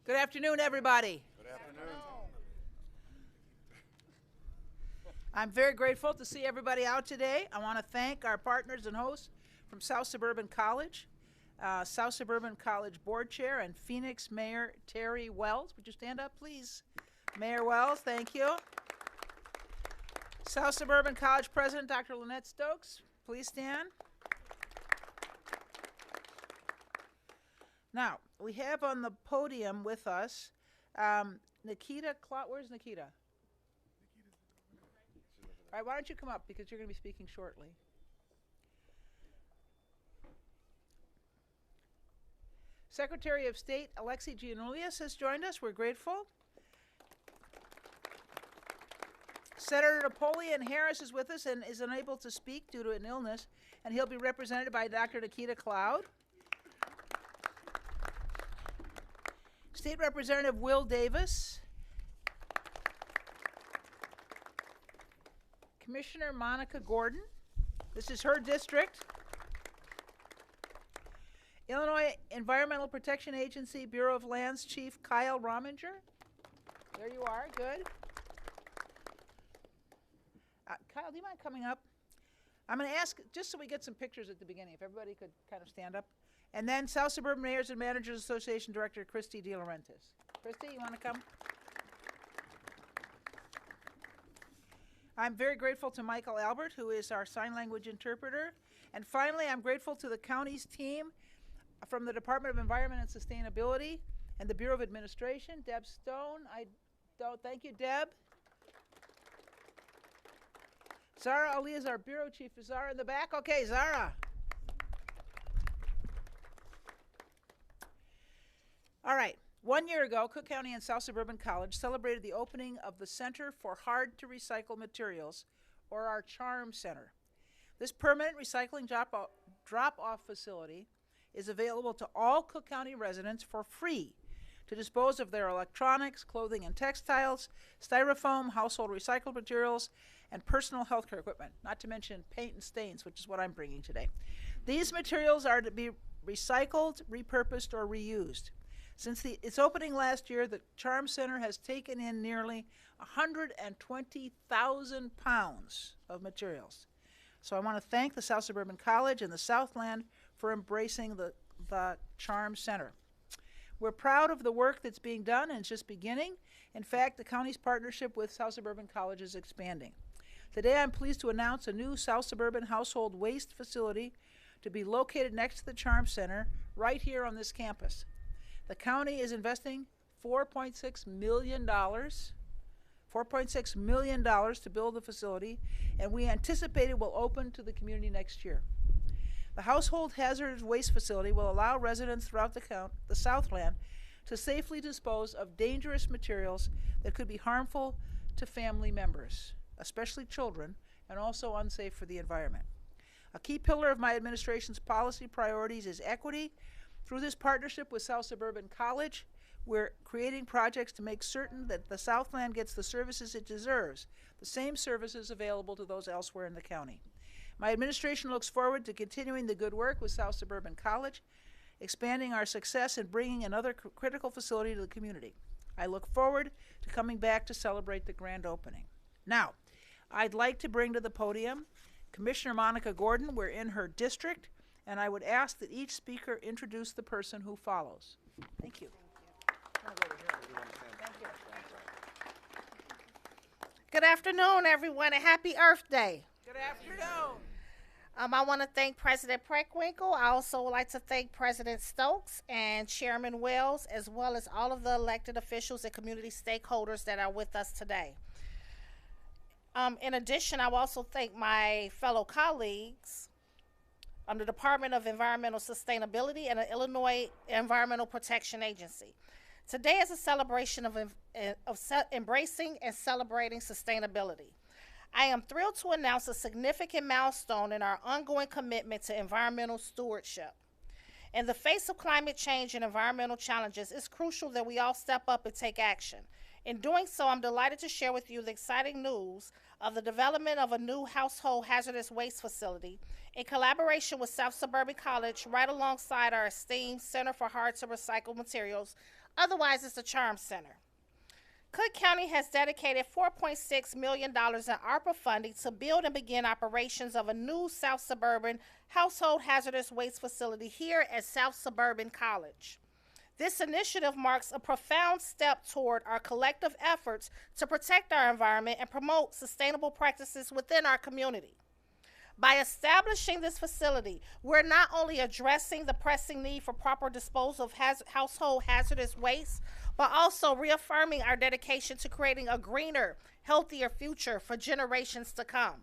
Good afternoon, everybody. Good afternoon. I'm very grateful to see everybody out today. I want to thank our partners and hosts from South Suburban College, South Suburban College Board Chair and Phoenix Mayor Terry Wells. Would you stand up, please? Mayor Wells, thank you. South Suburban College President Dr. Lynette Stokes, please stand. Now, we have on the podium with us Nikita Clot. Where's Nikita? All right, why don't you come up because you're going to be speaking shortly. Secretary of State Alexi Giannoulias has joined us. We're grateful. Senator Napoleon Harris is with us and is unable to speak due to an illness, and he'll be represented by Dr. Nikita Cloud. State Representative Will Davis. Commissioner Monica Gordon. This is her district. Illinois Environmental Protection Agency Bureau of Lands Chief Kyle Rominger. There you are, good. Kyle, do you mind coming up? I'm going to ask, just so we get some pictures at the beginning, if everybody could kind of stand up. And then South Suburban Mayors and Managers Association Director Christy De Laurentiis. Christy, you want to come? I'm very grateful to Michael Albert, who is our sign language interpreter. And finally, I'm grateful to the county's team from the Department of Environment and Sustainability and the Bureau of Administration, Deb Stone. Thank you, Deb. Zara Ali is our bureau chief. Is Zara in the back? Okay, Zara. All right. 1 year ago, Cook County and South Suburban College celebrated the opening of the Center for Hard to Recycle Materials, or our CHaRM Center. This permanent recycling drop-off facility is available to all Cook County residents for free to dispose of their electronics, clothing and textiles, styrofoam, household recycled materials, and personal healthcare equipment, not to mention paint and stains, which is what I'm bringing today. These materials are to be recycled, repurposed, or reused. Since its opening last year, the CHaRM Center has taken in nearly 120,000 pounds of materials. So I want to thank the South Suburban College and the Southland for embracing the CHaRM Center. We're proud of the work that's being done, and it's just beginning. In fact, the county's partnership with South Suburban College is expanding. Today, I'm pleased to announce a new South Suburban household waste facility to be located next to the CHaRM Center right here on this campus. The county is investing $4.6 million to build the facility, and we anticipate it will open to the community next year. The household hazardous waste facility will allow residents throughout the Southland to safely dispose of dangerous materials that could be harmful to family members, especially children, and also unsafe for the environment. A key pillar of my administration's policy priorities is equity. Through this partnership with South Suburban College, we're creating projects to make certain that the Southland gets the services it deserves, the same services available to those elsewhere in the county. My administration looks forward to continuing the good work with South Suburban College, expanding our success and bringing another critical facility to the community. I look forward to coming back to celebrate the grand opening. Now, I'd like to bring to the podium Commissioner Monica Gordon. We're in her district, and I would ask that each speaker introduce the person who follows. Thank you. Good afternoon, everyone, and happy Earth Day. Good afternoon. I want to thank President Preckwinkle. I also would like to thank President Stokes and Chairman Wells, as well as all of the elected officials and community stakeholders that are with us today. In addition, I will also thank my fellow colleagues the Department of Environmental Sustainability and the Illinois Environmental Protection Agency. Today is a celebration of embracing and celebrating sustainability. I am thrilled to announce a significant milestone in our ongoing commitment to environmental stewardship. In the face of climate change and environmental challenges, it's crucial that we all step up and take action. In doing so, I'm delighted to share with you the exciting news of the development of a new household hazardous waste facility in collaboration with South Suburban College, right alongside our esteemed Center for Hard to Recycle Materials, otherwise it's the CHaRM Center. Cook County has dedicated $4.6 million in ARPA funding to build and begin operations of a new South Suburban household hazardous waste facility here at South Suburban College. This initiative marks a profound step toward our collective efforts to protect our environment and promote sustainable practices within our community. By establishing this facility, we're not only addressing the pressing need for proper disposal of household hazardous waste, but also reaffirming our dedication to creating a greener, healthier future for generations to come.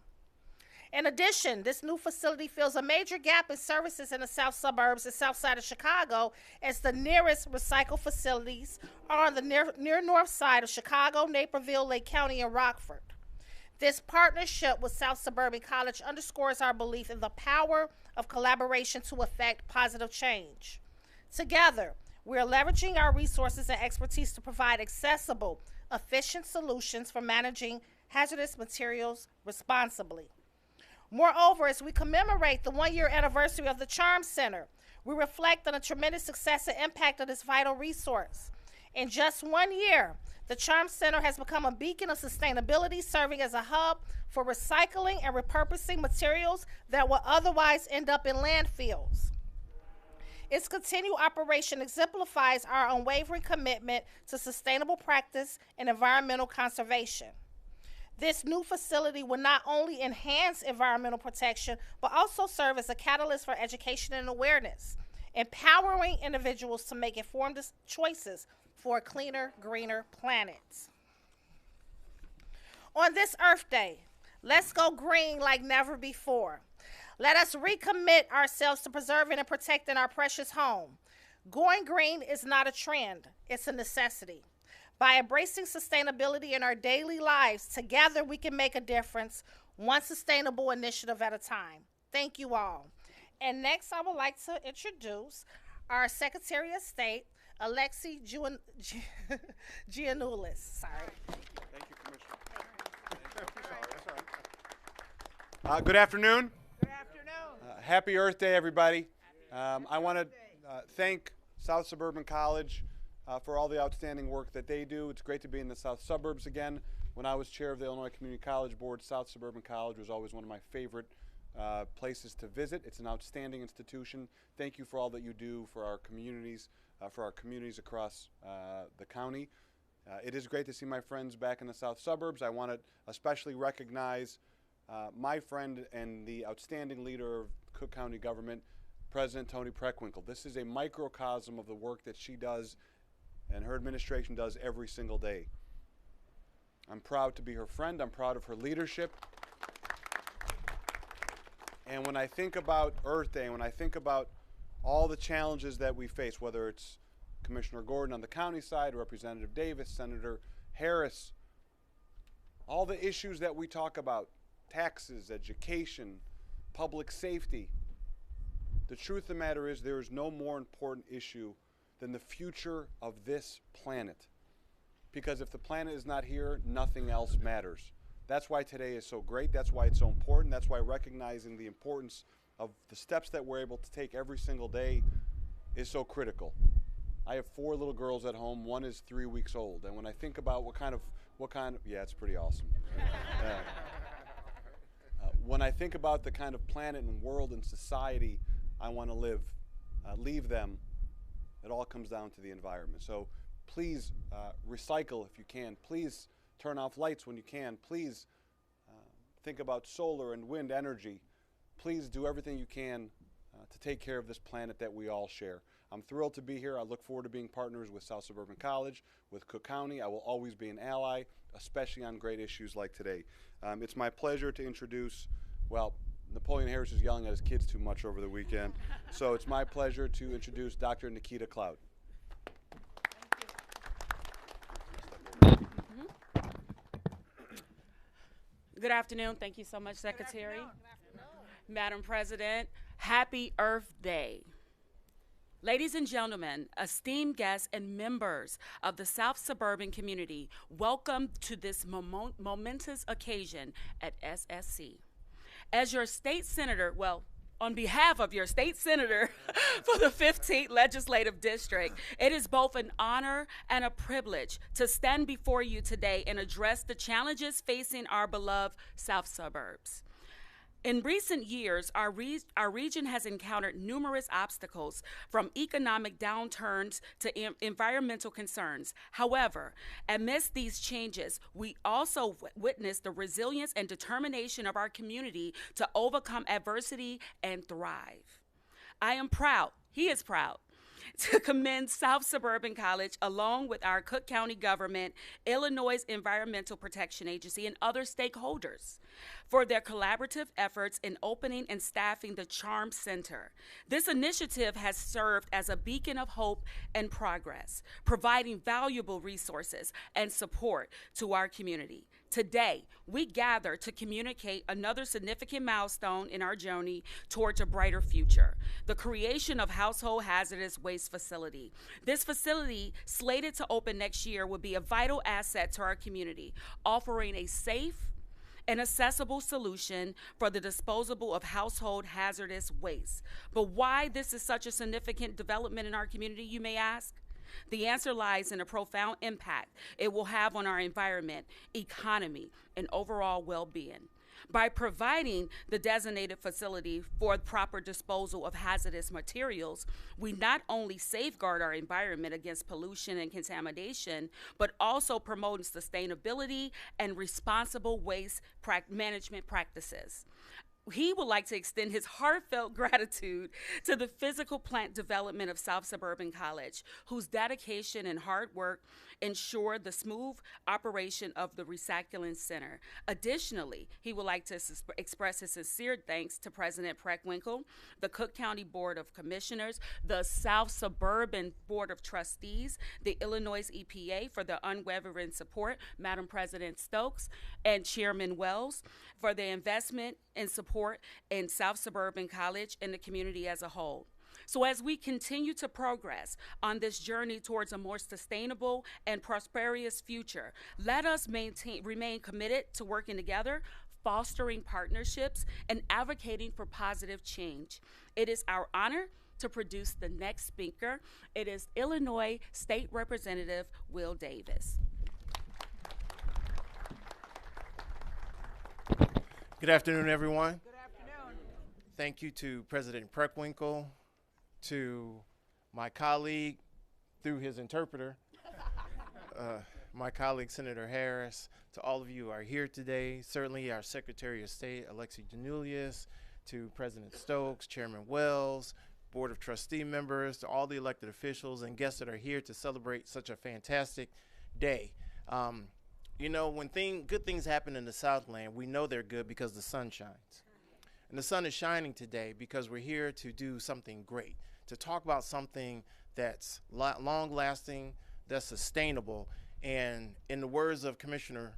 In addition, this new facility fills a major gap in services in the south suburbs and south side of Chicago, as the nearest recycle facilities are on the near north side of Chicago, Naperville, Lake County, and Rockford. This partnership with South Suburban College underscores our belief in the power of collaboration to effect positive change. Together, we are leveraging our resources and expertise to provide accessible, efficient solutions for managing hazardous materials responsibly. Moreover, as we commemorate the one-year anniversary of the CHaRM Center, we reflect on the tremendous success and impact of this vital resource. In just 1 year, the CHaRM Center has become a beacon of sustainability, serving as a hub for recycling and repurposing materials that will otherwise end up in landfills. Its continued operation exemplifies our unwavering commitment to sustainable practice and environmental conservation. This new facility will not only enhance environmental protection, but also serve as a catalyst for education and awareness, empowering individuals to make informed choices for a cleaner, greener planet. On this Earth Day, let's go green like never before. Let us recommit ourselves to preserving and protecting our precious home. Going green is not a trend, it's a necessity. By embracing sustainability in our daily lives, together we can make a difference, one sustainable initiative at a time. Thank you all. And next, I would like to introduce our Secretary of State, Alexi Giannoulis. Sorry. Thank you, Commissioner. Good afternoon. Good afternoon. Happy Earth Day, everybody. I want to thank South Suburban College for all the outstanding work that they do. It's great to be in the South Suburbs again. When I was chair of the Illinois Community College Board, South Suburban College was always one of my favorite places to visit. It's an outstanding institution. Thank you for all that you do for our communities across the county. It is great to see my friends back in the South Suburbs. I want to especially recognize my friend and the outstanding leader of Cook County government, President Toni Preckwinkle. This is a microcosm of the work that she does and her administration does every single day. I'm proud to be her friend. I'm proud of her leadership. And when I think about Earth Day, when I think about all the challenges that we face, whether it's Commissioner Gordon on the county side, Representative Davis, Senator Harris, all the issues that we talk about, taxes, education, public safety, the truth of the matter is there is no more important issue than the future of this planet. Because if the planet is not here, nothing else matters. That's why today is so great. That's why it's so important. That's why recognizing the importance of the steps that we're able to take every single day is so critical. I have 4 little girls at home. One is 3 weeks old. And when I think about yeah, it's pretty awesome. When I think about the kind of planet and world and society I want to leave them, it all comes down to the environment. So please recycle if you can. Please turn off lights when you can. Please think about solar and wind energy. Please do everything you can to take care of this planet that we all share. I'm thrilled to be here. I look forward to being partners with South Suburban College, with Cook County. I will always be an ally, especially on great issues like today. It's my pleasure to introduce, well, Napoleon Harris is yelling at his kids too much over the weekend. So it's my pleasure to introduce Dr. Nikita Cloud. Good afternoon. Thank you so much, Secretary. Madam President, happy Earth Day. Ladies and gentlemen, esteemed guests and members of the South Suburban community, welcome to this momentous occasion at SSC. As your state senator, on behalf of your state senator for the 15th Legislative District, it is both an honor and a privilege to stand before you today and address the challenges facing our beloved South suburbs. In recent years, our region has encountered numerous obstacles, from economic downturns to environmental concerns. However, amidst these changes, we also witnessed the resilience and determination of our community to overcome adversity and thrive. I am proud, he is proud, to commend South Suburban College, along with our Cook County government, Illinois Environmental Protection Agency, and other stakeholders, for their collaborative efforts in opening and staffing the CHaRM Center. This initiative has served as a beacon of hope and progress, providing valuable resources and support to our community. Today, we gather to communicate another significant milestone in our journey towards a brighter future: the creation of Household Hazardous Waste Facility. This facility, slated to open next year, will be a vital asset to our community, offering a safe and accessible solution for the disposal of household hazardous waste. But why this is such a significant development in our community, you may ask? The answer lies in the profound impact it will have on our environment, economy, and overall well-being. By providing the designated facility for proper disposal of hazardous materials, we not only safeguard our environment against pollution and contamination, but also promote sustainability and responsible waste management practices. He would like to extend his heartfelt gratitude to the physical plant development of South Suburban College, whose dedication and hard work ensure the smooth operation of the Recycling Center. Additionally, he would like to express his sincere thanks to President Preckwinkle, the Cook County Board of Commissioners, the South Suburban Board of Trustees, the Illinois EPA for their unwavering support, Madam President Stokes, and Chairman Wells for their investment and support in South Suburban College and the community as a whole. So as we continue to progress on this journey towards a more sustainable and prosperous future, let us remain committed to working together, fostering partnerships, and advocating for positive change. It is our honor to produce the next speaker. It is Illinois State Representative Will Davis. Good afternoon, everyone. Good afternoon. Thank you to President Preckwinkle, to my colleague, through his interpreter, my colleague, Senator Harris, to all of you who are here today, certainly our Secretary of State, Alexi Janulius, to President Stokes, Chairman Wells, Board of Trustee members, to all the elected officials and guests that are here to celebrate such a fantastic day. You know, when good things happen in the Southland, we know they're good because the sun shines. And the sun is shining today because we're here to do something great, to talk about something that's long-lasting, that's sustainable, and in the words of Commissioner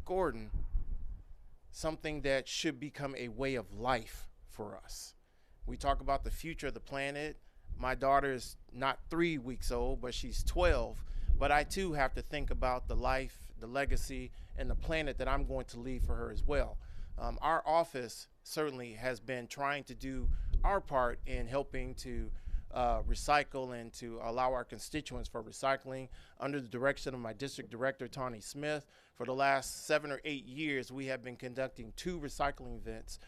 Gordon, something that should become a way of life for us. We talk about the future of the planet. My daughter is not 3 weeks old, but she's 12. But I too have to think about the life, the legacy, and the planet that I'm going to leave for her as well. Our office certainly has been trying to do our part in helping to recycle and to allow our constituents for recycling. Under the direction of my district director, Tawny Smith, for the last 7 or 8 years, we have been conducting 2 recycling events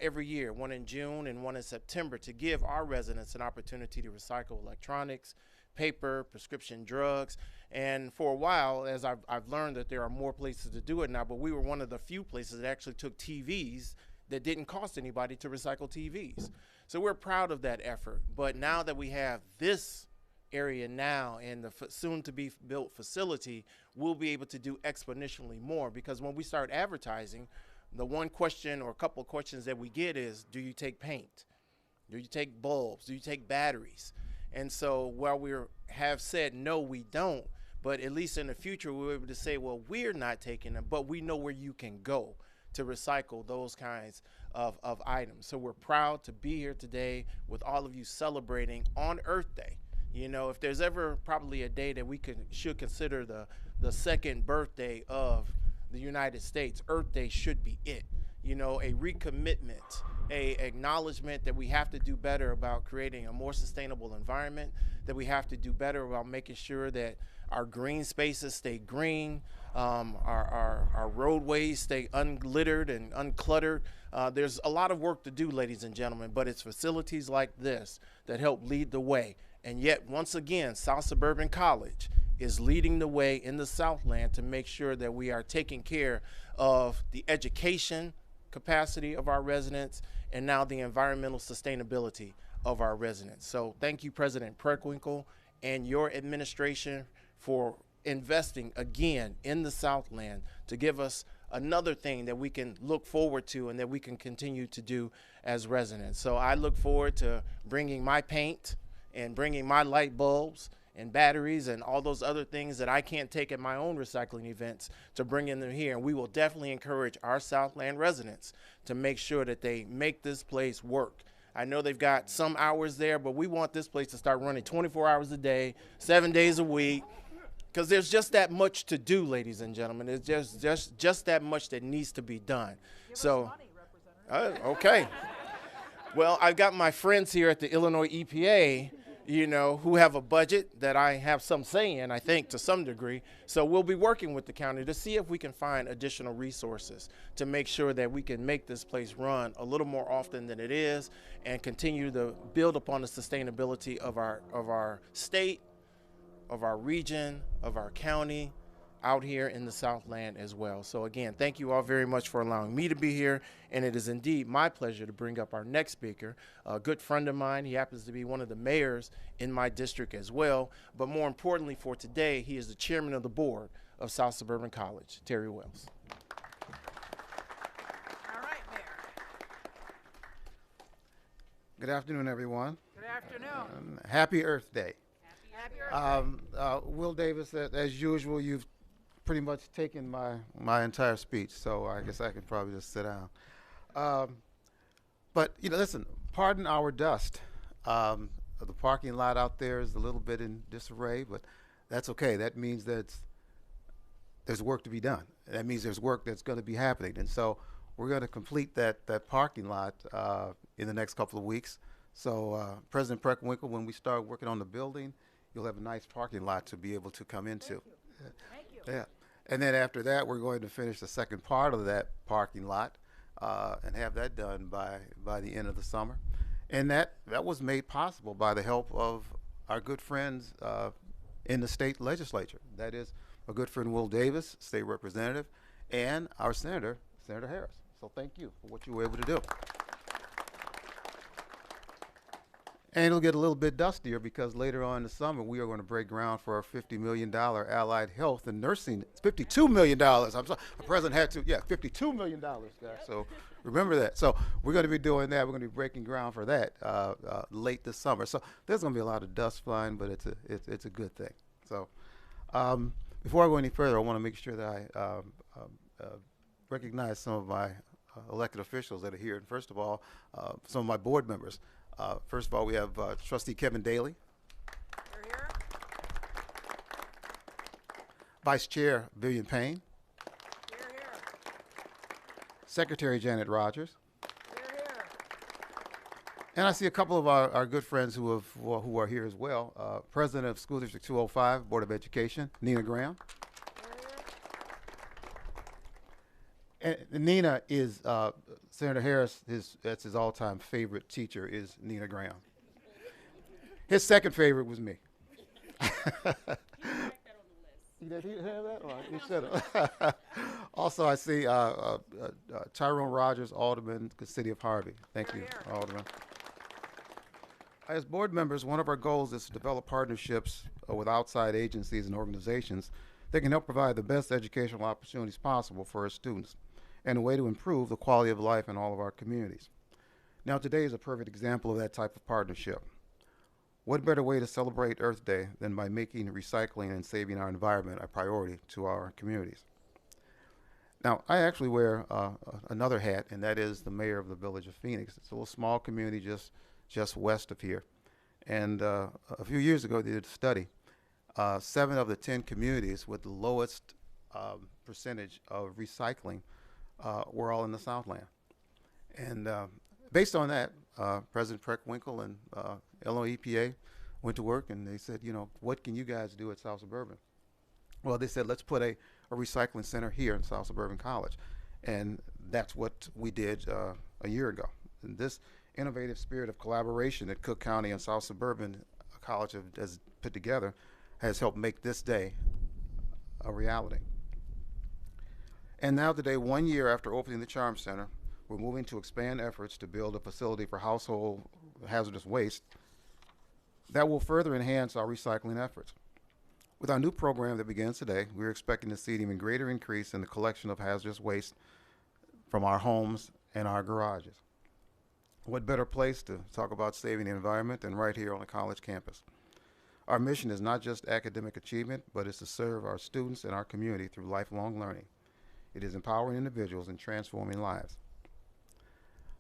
every year, one in June and one in September, to give our residents an opportunity to recycle electronics, paper, prescription drugs. And for a while, as I've learned that there are more places to do it now, but we were one of the few places that actually took TVs that didn't cost anybody to recycle TVs. So we're proud of that effort. But now that we have this area now and the soon to be built facility, we'll be able to do exponentially more, because when we start advertising, the one question or a couple of questions that we get is, do you take paint? Do you take bulbs? Do you take batteries? And so while we have said, no, we don't, but at least in the future, we're able to say, well, we're not taking them, but we know where you can go to recycle those kinds of items. So we're proud to be here today with all of you celebrating on Earth Day. You know, if there's ever probably a day that we should consider the second birthday of the United States, Earth Day should be it. You know, a recommitment, a acknowledgement that we have to do better about creating a more sustainable environment, that we have to do better about making sure that our green spaces stay green, our roadways stay unlittered and uncluttered. There's a lot of work to do, ladies and gentlemen, but it's facilities like this that help lead the way. And yet, once again, South Suburban College is leading the way in the Southland to make sure that we are taking care of the education capacity of our residents and now the environmental sustainability of our residents. So thank you, President Preckwinkle and your administration for investing again in the Southland to give us another thing that we can look forward to and that we can continue to do as residents. So I look forward to bringing my paint and bringing my light bulbs and batteries and all those other things that I can't take at my own recycling events to bring in them here. And we will definitely encourage our Southland residents to make sure that they make this place work. I know they've got some hours there, but we want this place to start running 24 hours a day, 7 days a week, because there's just that much to do, ladies and gentlemen. There's just that much that needs to be done. So, okay. Well, I've got my friends here at the Illinois EPA, you know, who have a budget that I have some say in, I think, to some degree. So we'll be working with the county to see if we can find additional resources to make sure that we can make this place run a little more often than it is and continue to build upon the sustainability of our state, of our region, of our county, out here in the Southland as well. So again, thank you all very much for allowing me to be here, and it is indeed my pleasure to bring up our next speaker, a good friend of mine. He happens to be one of the mayors in my district as well, but more importantly for today, he is the chairman of the board of South Suburban College, Terry Wells. All right, Mayor. Good afternoon, everyone. Good afternoon. Happy Earth Day. Happy Earth Day. Will Davis, as usual, you've pretty much taken my entire speech, so I guess I can probably just sit down. But, you know, listen, pardon our dust. The parking lot out there is a little bit in disarray, but that's okay. That means that there's work to be done. That means there's work that's going to be happening. And so we're going to complete that parking lot in the next couple of weeks. So President Preckwinkle, when we start working on the building, you'll have a nice parking lot to be able to come into. Thank you. Yeah. And then after that, we're going to finish the second part of that parking lot and have that done by the end of the summer. And that was made possible by the help of our good friends in the state legislature. That is our good friend Will Davis, state representative, and our Senator Harris. So thank you for what you were able to do. And it'll get a little bit dustier because later on in the summer, we are going to break ground for our $50 million allied health and nursing. It's $52 million. I'm sorry, the president had to, $52 million, guys. So remember that. So we're going to be doing that. We're going to be breaking ground for that late this summer. So there's going to be a lot of dust flying, but it's a good thing. So before I go any further, I want to make sure that I recognize some of my elected officials that are here. And first of all, some of my board members. First of all, we have Trustee Kevin Daly. Here. Vice Chair Vivian Payne. Here. Secretary Janet Rogers. Here. And I see a couple of our good friends who are here as well. President of School District 205, Board of Education, Nina Graham. And Nina is Senator Harris. That's his all-time favorite teacher is Nina Graham. His second favorite was me. Did he have that? Or he should have. Also, I see Tyrone Rogers, Alderman, the City of Harvey. Thank you, Alderman. As board members, one of our goals is to develop partnerships with outside agencies and organizations that can help provide the best educational opportunities possible for our students and a way to improve the quality of life in all of our communities. Now, today is a perfect example of that type of partnership. What better way to celebrate Earth Day than by making recycling and saving our environment a priority to our communities? Now, I actually wear another hat, and that is the mayor of the village of Phoenix. It's a little small community just west of here. And a few years ago, they did a study. 7 of the 10 communities with the lowest percentage of recycling were all in the Southland. And based on that, President Preckwinkle and Illinois EPA went to work, and they said, you know, what can you guys do at South Suburban? Well, they said, let's put a recycling center here in South Suburban College. And that's what we did a year ago. And this innovative spirit of collaboration that Cook County and South Suburban College has put together has helped make this day a reality. And now today, 1 year after opening the CHaRM Center, we're moving to expand efforts to build a facility for household hazardous waste that will further enhance our recycling efforts. With our new program that begins today, we're expecting to see an even greater increase in the collection of hazardous waste from our homes and our garages. What better place to talk about saving the environment than right here on the college campus? Our mission is not just academic achievement, but it's to serve our students and our community through lifelong learning. It is empowering individuals and transforming lives.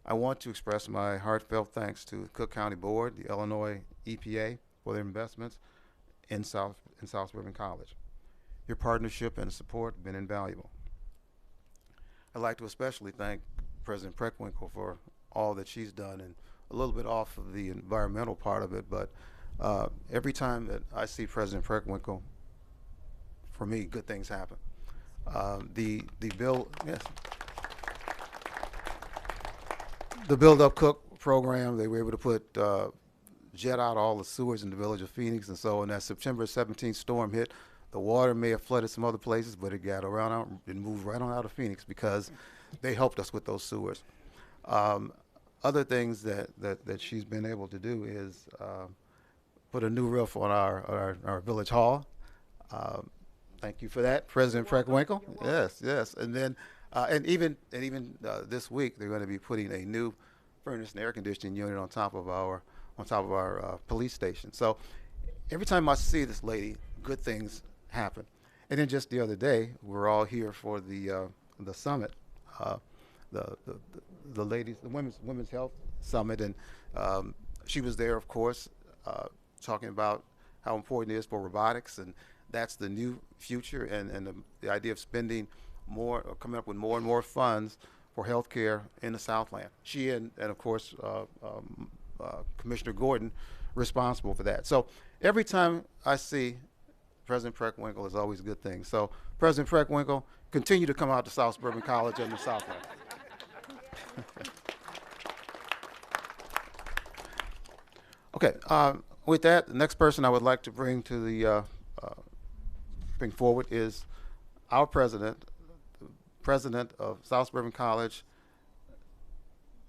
I want to express my heartfelt thanks to the Cook County Board, the Illinois EPA for their investments in South Suburban College. Your partnership and support have been invaluable. I'd like to especially thank President Preckwinkle for all that she's done, and a little bit off of the environmental part of it, but every time that I see President Preckwinkle, for me, good things happen. The Build Up Cook program, they were able to put jet out all the sewers in the village of Phoenix, and so when that September 17th storm hit, the water may have flooded some other places, but it got around out and moved right on out of Phoenix because they helped us with those sewers. Other things that she's been able to do is put a new roof on our village hall. Thank you for that, President Preckwinkle. Yes, and then and even this week they're going to be putting a new furnace and air conditioning unit on top of our police station. So every time I see this lady, good things happen. And then just the other day, we're all here for the summit, the women's health summit, and she was there, of course, talking about how important it is for robotics, and that's the new future, and the idea of spending more, or coming up with more and more funds for healthcare in the Southland. She and of course Commissioner Gordon responsible for that. So every time I see President Preckwinkle, is always a good thing. So President Preckwinkle, continue to come out to South Suburban College and the Southland. Okay, with that, the next person I would like to bring to the bring forward is our president of South Suburban College,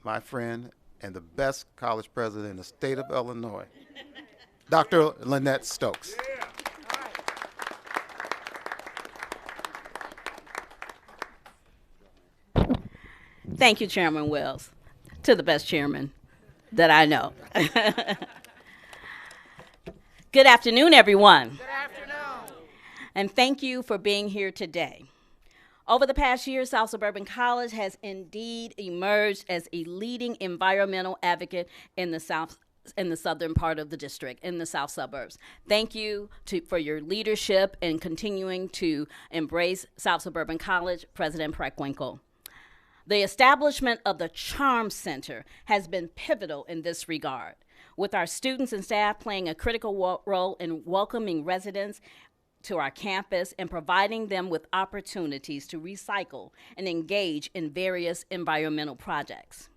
my friend, and the best college president in the state of Illinois, Dr. Lynette Stokes. Yeah. All right. Thank you, Chairman Wells, to the best chairman that I know. Good afternoon, everyone. Good afternoon. And thank you for being here today. Over the past year, South Suburban College has indeed emerged as a leading environmental advocate in the southern part of the district, in the south suburbs. Thank you for your leadership in continuing to embrace South Suburban College, President Preckwinkle. The establishment of the CHaRM Center has been pivotal in this regard, with our students and staff playing a critical role in welcoming residents to our campus and providing them with opportunities to recycle and engage in various environmental projects.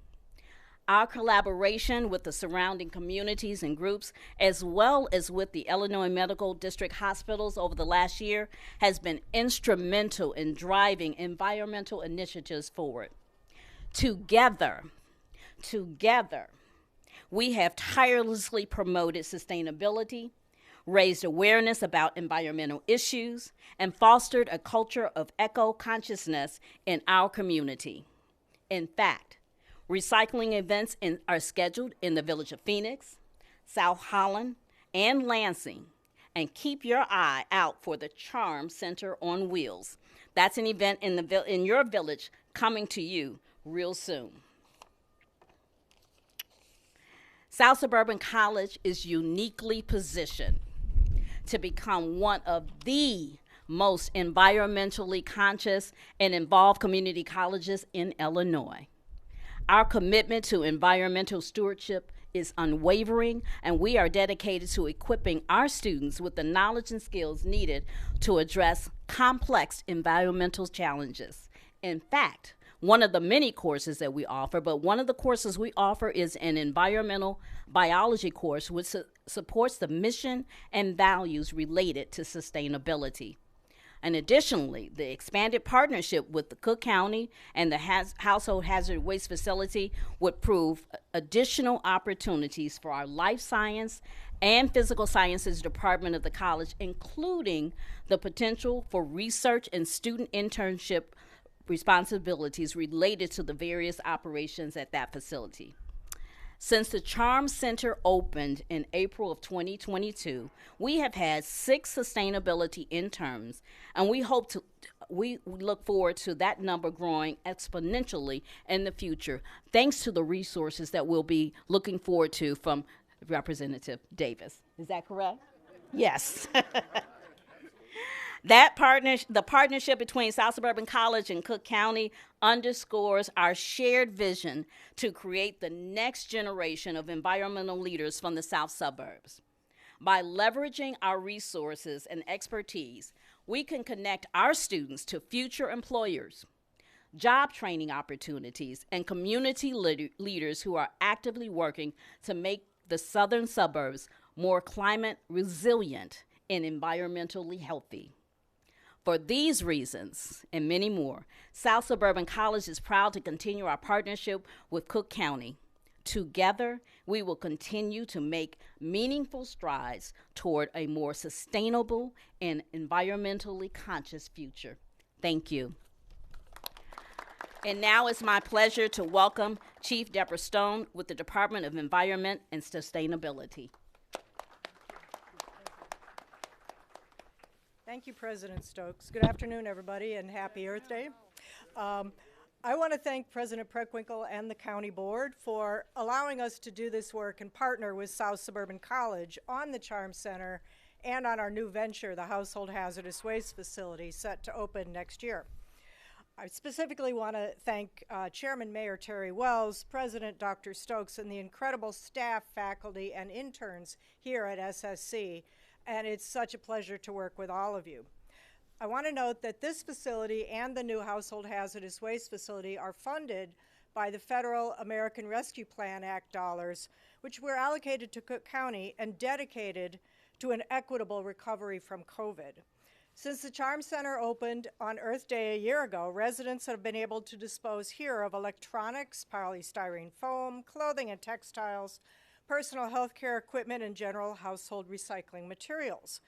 Our collaboration with the surrounding communities and groups, as well as with the Illinois Medical District hospitals over the last year, has been instrumental in driving environmental initiatives forward. Together, we have tirelessly promoted sustainability, raised awareness about environmental issues, and fostered a culture of eco-consciousness in our community. In fact, recycling events are scheduled in the village of Phoenix, South Holland, and Lansing, and keep your eye out for the CHaRM Center on Wheels. That's an event in your village coming to you real soon. South Suburban College is uniquely positioned to become one of the most environmentally conscious and involved community colleges in Illinois. Our commitment to environmental stewardship is unwavering, and we are dedicated to equipping our students with the knowledge and skills needed to address complex environmental challenges. In fact, one of the many courses that we offer, but one of the courses we offer is an environmental biology course which supports the mission and values related to sustainability. And additionally, the expanded partnership with the Cook County and the Household Hazardous Waste Facility would prove additional opportunities for our life science and physical sciences department of the college, including the potential for research and student internship responsibilities related to the various operations at that facility. Since the CHaRM Center opened in April of 2022, we have had 6 sustainability interns, and we look forward to that number growing exponentially in the future, thanks to the resources that we'll be looking forward to from Representative Davis. Is that correct? Yes. The partnership between South Suburban College and Cook County underscores our shared vision to create the next generation of environmental leaders from the South Suburbs. By leveraging our resources and expertise, we can connect our students to future employers, job training opportunities, and community leaders who are actively working to make the southern suburbs more climate resilient and environmentally healthy. For these reasons and many more, South Suburban College is proud to continue our partnership with Cook County. Together, we will continue to make meaningful strides toward a more sustainable and environmentally conscious future. Thank you. And now it's my pleasure to welcome Chief Deborah Stone with the Department of Environment and Sustainability. Thank you, President Stokes. Good afternoon, everybody, and happy Earth Day. I want to thank President Preckwinkle and the County Board for allowing us to do this work and partner with South Suburban College on the CHaRM Center and on our new venture, the Household Hazardous Waste Facility, set to open next year. I specifically want to thank Chairman Mayor Terry Wells, President Dr. Stokes, and the incredible staff, faculty, and interns here at SSC. And it's such a pleasure to work with all of you. I want to note that this facility and the new Household Hazardous Waste Facility are funded by the Federal American Rescue Plan Act dollars, which were allocated to Cook County and dedicated to an equitable recovery from COVID. Since the CHaRM Center opened on Earth Day a year ago, residents have been able to dispose here of electronics, polystyrene foam, clothing and textiles, personal health care equipment, and general household recycling materials.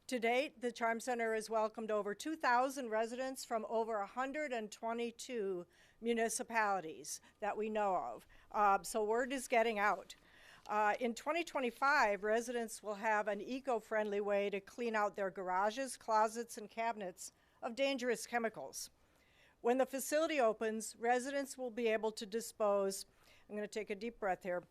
To date, the CHaRM Center has welcomed over 2,000 residents from over 122 municipalities that we know of. So word is getting out. In 2025, residents will have an eco-friendly way to clean out their garages, closets, and cabinets of dangerous chemicals. When the facility opens, residents will be able to dispose, I'm going to take a deep breath here,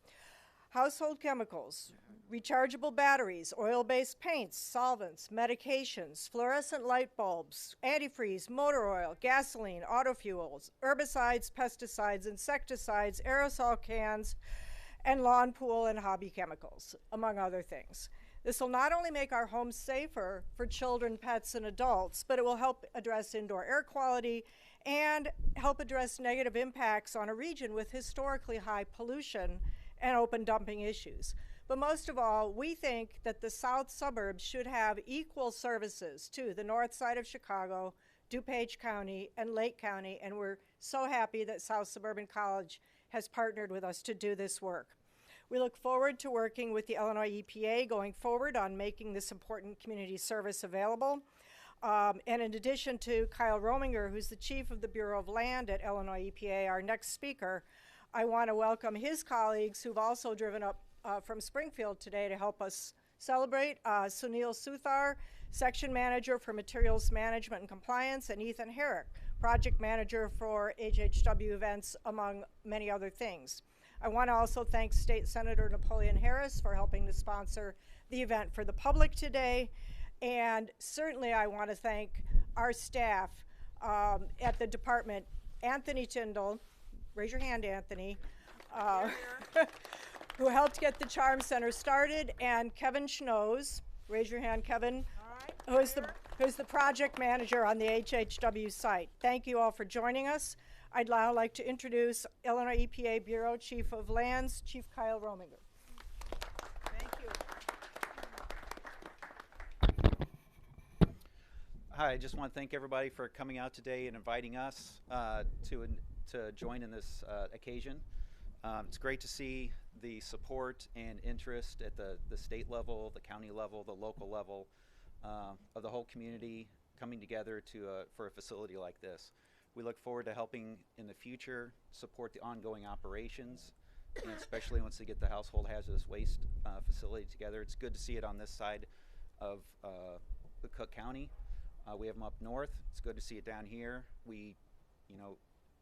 household chemicals, rechargeable batteries, oil-based paints, solvents, medications, fluorescent light bulbs, antifreeze, motor oil, gasoline, auto fuels, herbicides, pesticides, insecticides, aerosol cans, and lawn, pool, and hobby chemicals, among other things. This will not only make our homes safer for children, pets, and adults, but it will help address indoor air quality and help address negative impacts on a region with historically high pollution and open dumping issues. But most of all, we think that the south suburbs should have equal services to the north side of Chicago, DuPage County, and Lake County, and we're so happy that South Suburban College has partnered with us to do this work. We look forward to working with the Illinois EPA going forward on making this important community service available. And in addition to Kyle Rominger, who's the chief of the Bureau of Land at Illinois EPA, our next speaker, I want to welcome his colleagues who've also driven up from Springfield today to help us celebrate Sunil Suthar, Section Manager for Materials Management and Compliance, and Ethan Herrick, Project Manager for HHW events, among many other things. I want to also thank State Senator Napoleon Harris for helping to sponsor the event for the public today. And certainly I want to thank our staff at the department, Anthony Tyndall, raise your hand, Anthony, who helped get the CHaRM Center started, and Kevin Schnoes, raise your hand, Kevin, who's the project manager on the HHW site. Thank you all for joining us. I'd now like to introduce Illinois EPA Bureau Chief of Lands, Chief Kyle Rominger. Thank you. Hi, I just want to thank everybody for coming out today and inviting us to join in this occasion. It's great to see the support and interest at the state level, the county level, the local level of the whole community coming together for a facility like this. We look forward to helping in the future support the ongoing operations, and especially once they get the household hazardous waste facility together. It's good to see it on this side of the Cook County. We have them up north. It's good to see it down here. We,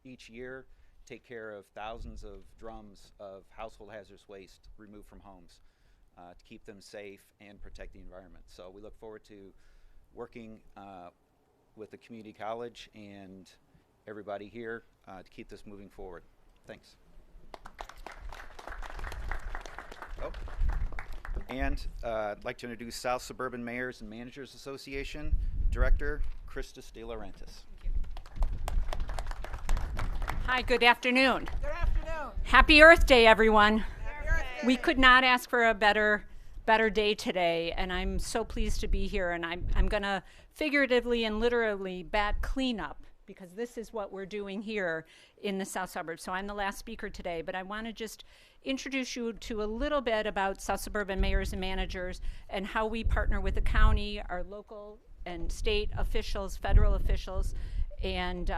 each year take care of thousands of drums of household hazardous waste removed from homes to keep them safe and protect the environment. So we look forward to working with the community college and everybody here to keep this moving forward. Thanks. And I'd like to introduce South Suburban Mayors and Managers Association Director Christus De Laurentiis. Hi, good afternoon. Good afternoon. Happy Earth Day, everyone. Happy Earth Day. We could not ask for a better day today, and I'm so pleased to be here, and I'm going to figuratively and literally bat cleanup, because this is what we're doing here in the South Suburbs. So I'm the last speaker today, but I want to just introduce you to a little bit about South Suburban Mayors and Managers and how we partner with the county, our local and state officials, federal officials, and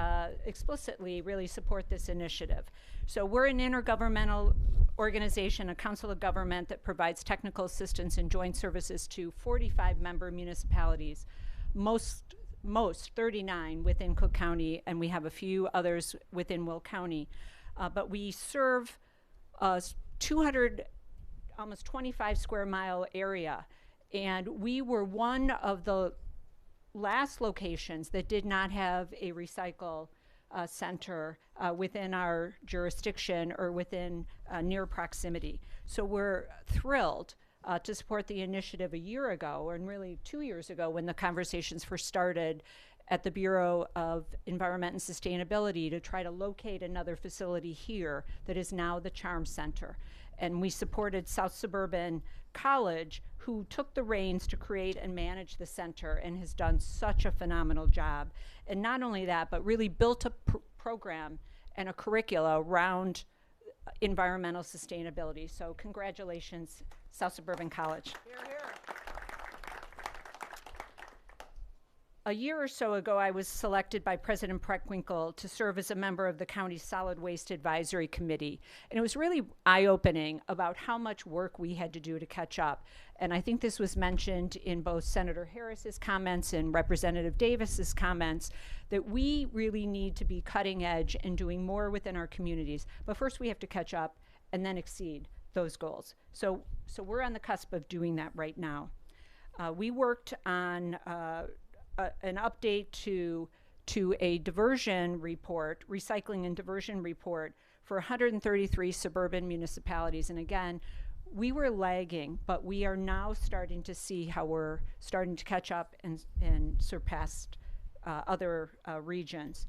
explicitly really support this initiative. So we're an intergovernmental organization, a council of government that provides technical assistance and joint services to 45 member municipalities, most 39 within Cook County, and we have a few others within Will County. But we serve 200, almost 25 square mile area, and we were one of the last locations that did not have a recycle center within our jurisdiction or within near proximity. So we're thrilled to support the initiative a year ago, and really 2 years ago, when the conversations first started at the Bureau of Environment and Sustainability to try to locate another facility here that is now the CHaRM Center. And we supported South Suburban College, who took the reins to create and manage the center and has done such a phenomenal job. And not only that, but really built a program and a curricula around environmental sustainability. So congratulations, South Suburban College. Hear, hear. A year or so ago, I was selected by President Preckwinkle to serve as a member of the county's Solid Waste Advisory Committee. And it was really eye-opening about how much work we had to do to catch up. And I think this was mentioned in both Senator Harris's comments and Representative Davis's comments, that we really need to be cutting edge and doing more within our communities. But first we have to catch up and then exceed those goals. So we're on the cusp of doing that right now. We worked on an update to a diversion report, recycling and diversion report for 133 suburban municipalities. And again, we were lagging, but we are now starting to see how we're starting to catch up and surpass other regions.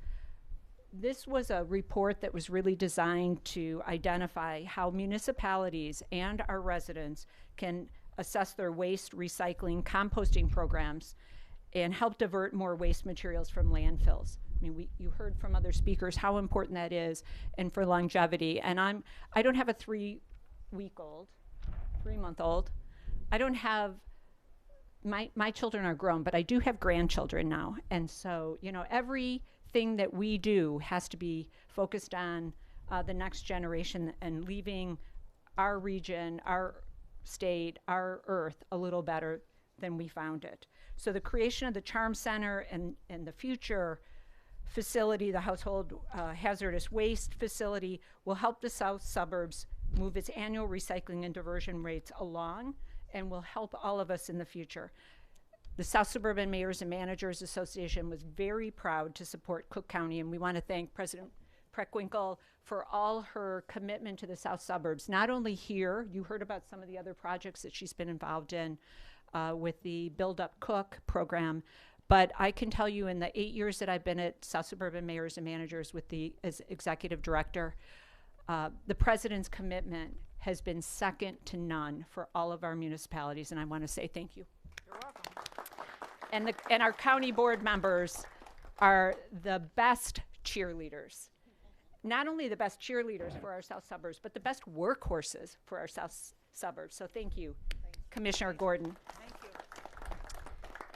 This was a report that was really designed to identify how municipalities and our residents can assess their waste, recycling, composting programs and help divert more waste materials from landfills. I mean, you heard from other speakers how important that is, and for longevity. And I don't have a 3-month-old. I don't have, my children are grown, but I do have grandchildren now. And so, everything that we do has to be focused on the next generation and leaving our region, our state, our earth, a little better than we found it. So the creation of the CHaRM Center and the future facility, the household hazardous waste facility, will help the south suburbs move its annual recycling and diversion rates along and will help all of us in the future. The South Suburban Mayors and Managers Association was very proud to support Cook County, and we want to thank President Preckwinkle for all her commitment to the south suburbs. Not only here, you heard about some of the other projects that she's been involved in with the Build Up Cook program, but I can tell you in the 8 years that I've been at South Suburban Mayors and Managers as executive director, the president's commitment has been second to none for all of our municipalities, and I want to say thank you. You're welcome. And our county board members are the best cheerleaders. Not only the best cheerleaders for our south suburbs, but the best workhorses for our south suburbs. So thank you, Commissioner Gordon. Thank you.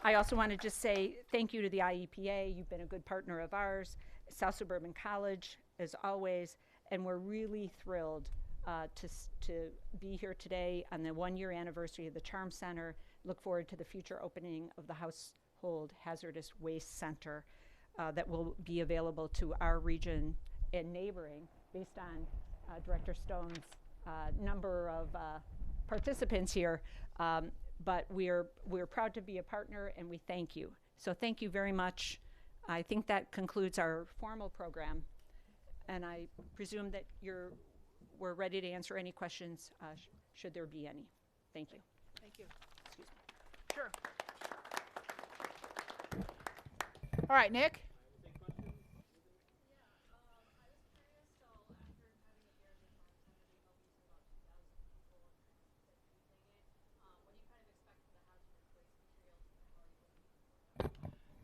I also want to just say thank you to the IEPA. You've been a good partner of ours. South Suburban College, as always, and we're really thrilled to be here today on the 1-year anniversary of the CHaRM Center. Look forward to the future opening of the Household Hazardous Waste Center that will be available to our region and neighboring, based on Director Stone's number of participants here. But we're proud to be a partner, and we thank you. So thank you very much. I think that concludes our formal program, and I presume that we're ready to answer any questions should there be any. Thank you. Thank you. Excuse me. Sure. All right, Nick.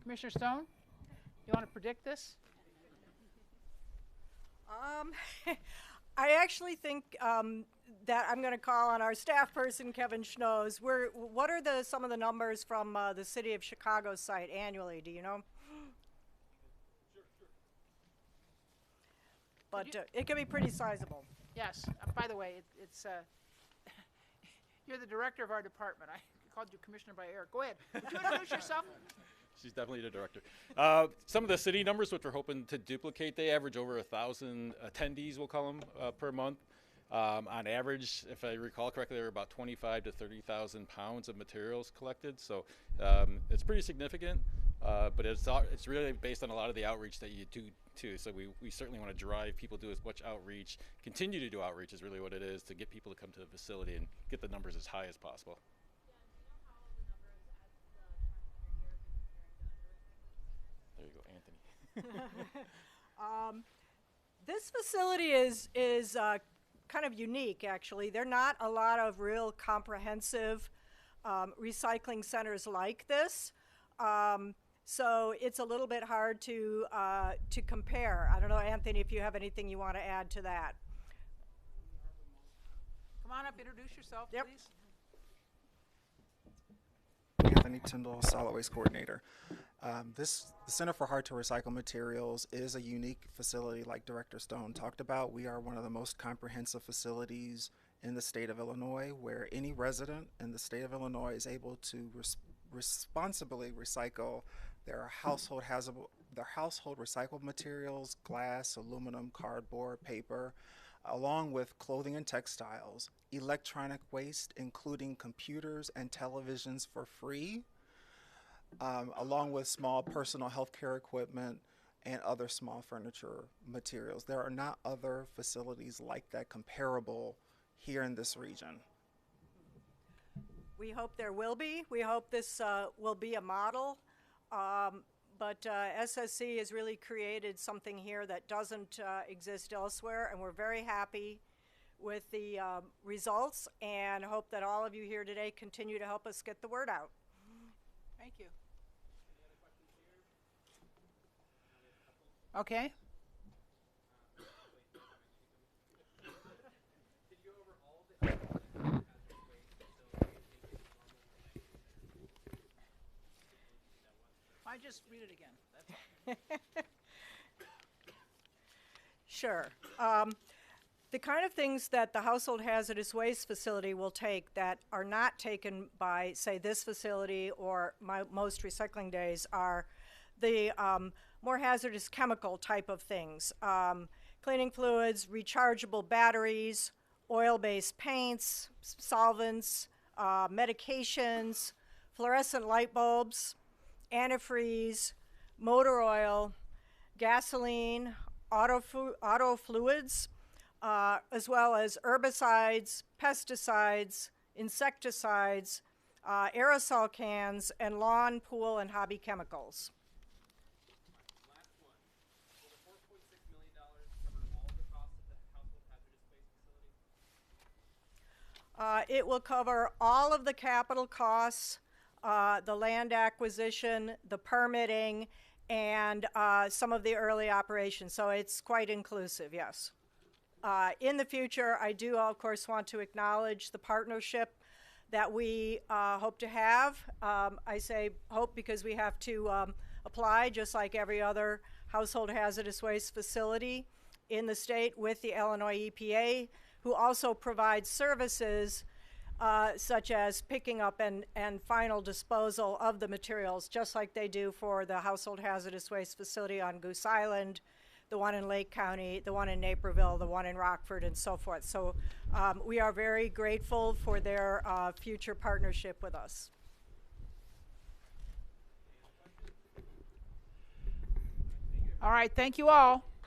Commissioner Stone, you want to predict this? I actually think that I'm going to call on our staff person, Kevin Schnoes. What are some of the numbers from the City of Chicago site annually? Do you know? Sure. But it can be pretty sizable. Yes. By the way, it's you're the director of our department. I called you commissioner by error. Go ahead. Would you introduce yourself? She's definitely the director. Some of the city numbers, which we're hoping to duplicate, they average over 1,000 attendees, we'll call them, per month. On average, if I recall correctly, there are about 25 to 30,000 pounds of materials collected. So it's pretty significant, but it's really based on a lot of the outreach that you do too. So we certainly want to drive people to do as much outreach, continue to do outreach is really what it is, to get people to come to the facility and get the numbers as high as possible. There you go, Anthony. This facility is kind of unique, actually. There are not a lot of real comprehensive recycling centers like this, so it's a little bit hard to compare. I don't know, Anthony, if you have anything you want to add to that. Come on up, introduce yourself, Yep. please. Anthony Tyndall, Solid Waste Coordinator. The Center for Hard to Recycle Materials is a unique facility, like Director Stone talked about. We are one of the most comprehensive facilities in the state of Illinois, where any resident in the state of Illinois is able to responsibly recycle their household recycled materials, glass, aluminum, cardboard, paper, along with clothing and textiles, electronic waste, including computers and televisions for free, along with small personal healthcare equipment and other small furniture materials. There are not other facilities like that comparable here in this region. We hope there will be. We hope this will be a model. But SSC has really created something here that doesn't exist elsewhere, and we're very happy with the results and hope that all of you here today continue to help us get the word out. Thank you. Okay. I just read it again. That's all. Sure. The kind of things that the household hazardous waste facility will take that are not taken by, say, this facility or most recycling days are the more hazardous chemical type of things. Cleaning fluids, rechargeable batteries, oil-based paints, solvents, medications, fluorescent light bulbs, antifreeze, motor oil, gasoline, auto fluids, as well as herbicides, pesticides, insecticides, aerosol cans, and lawn, pool, and hobby chemicals. It will cover all of the capital costs, the land acquisition, the permitting, and some of the early operations. So it's quite inclusive, yes. In the future, I do, of course, want to acknowledge the partnership that we hope to have. I say hope because we have to apply, just like every other household hazardous waste facility in the state, with the Illinois EPA, who also provides services such as picking up and final disposal of the materials, just like they do for the household hazardous waste facility on Goose Island, the one in Lake County, the one in Naperville, the one in Rockford, and so forth. So we are very grateful for their future partnership with us. All right, thank you all.